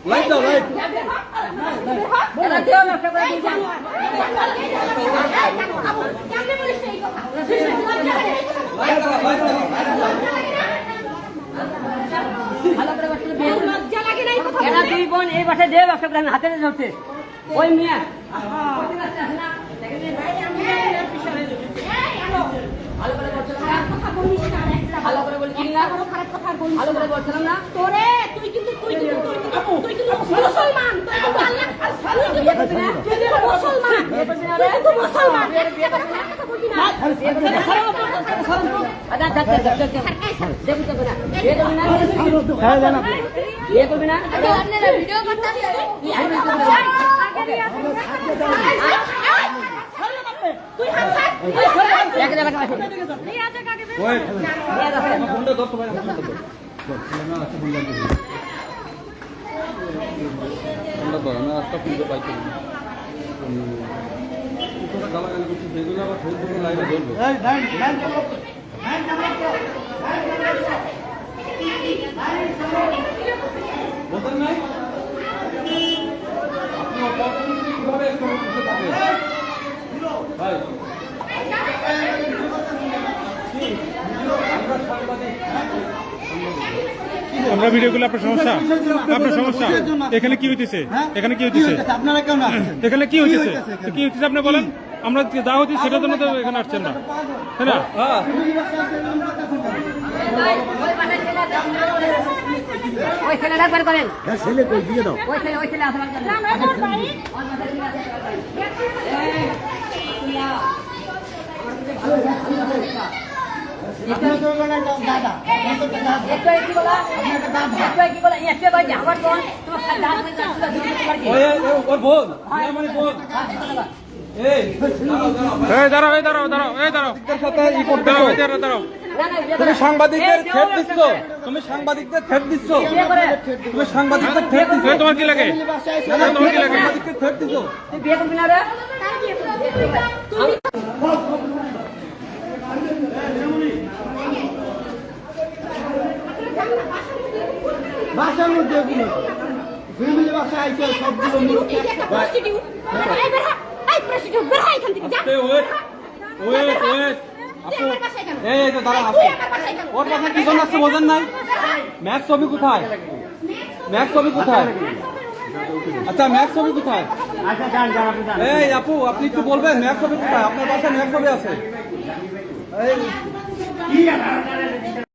Light দাও light এটা দেও না সবাই দিন কেমনে বলিস এই কথা ভালো করে বসলে বিয়ে লজ্জা লাগে না এই কথা এরা দুই বোন এই বাসে দেও ব্যবসা করে হাতে ধরছে ওই মিয়া ভালো করে বলছিলাম না কথা বলিস না ভালো করে বলছিলাম না বড় খারাপ কথা বলিস ভালো করে বলছিলাম না তোরে তুই কিন্তু মুসলমান তুই কিন্তু আল্লাহ তুই কিন্তু মুসলমান তুই কিন্তু মুসলমান একটা কথা বলবি না বিয়ে করবি না আপনারা ভিডিও করতেছেন তুই হাত ছাড় এক জায়গা নিয়ে আজে কাকে বের ওই আমার ফোনটা ধর তো ভাই ফোনটা ধর না আচ্ছা ফোনটা ধর ফোনটা ধর আমি আজকে ফোনটা পাইছি তোরা গালাগালি করছিস সেগুলো আবার ফেসবুকে লাইভে ধরবো বলতেন নাই আপনি অপরচুনিটি কিভাবে এক্সপ্লোর করতে পারবেন ভাই আমরা সাংবাদিক আমরা ভিডিওগুলো আপনার সমস্যা এখানে কি হইতেছে এখানে কি হইতেছে আপনারা কেন আসছেন? এখানে কি হইতেছে কি হইতেছে আপনি বলেন আমরা যা হচ্ছে সেটার জন্য তো এখানে আসছেন না তাই না হ্যাঁ ওই ছেলেটা বের করেন ছেলে কই দিয়ে দাও। ওই ছেলে আসবার জন্য না তোর ভাই আপনারা তো বলেন দাদা। একটু কি বলা একটু ভাই আমার বোন তোমার সাথে দাঁত হয়ে যাচ্ছে ওর বোন মানে বোন এই দাঁড়াও দাঁড়াও এর সাথে ই করতে হবে। তুমি সাংবাদিকদের থ্রেট দিচ্ছ তুমি সাংবাদিকদের থ্রেট দিচ্ছ তুমি সাংবাদিকদের থ্রেট দিচ্ছ তোমার কি লাগে তোমার কি লাগে সাংবাদিকদের থ্রেট দিচ্ছ তুই বিয়ে করবি না রে বাসার মধ্যে এগুলো ফ্যামিলি বাসা আইছে সবগুলো তুই একটা প্রস্টিটিউট এই বের হ এই প্রস্টিটিউট বের হ এখান থেকে যা ওয়েট তুই আমার বাসায় কেন এই তো দাঁড়া তুই আমার বাসায় কেন ওর বাসায় কি জন্য আসছে বোঝেন নাই ম্যাক্স ছবি কোথায় ম্যাক্স ছবি কোথায় আচ্ছা ম্যাক্স ছবি কোথায় এই আপু আপনি একটু বলবেন ম্যাক্স ছবি কোথায় আপনার বাসায় ম্যাক্স ছবি আছে এই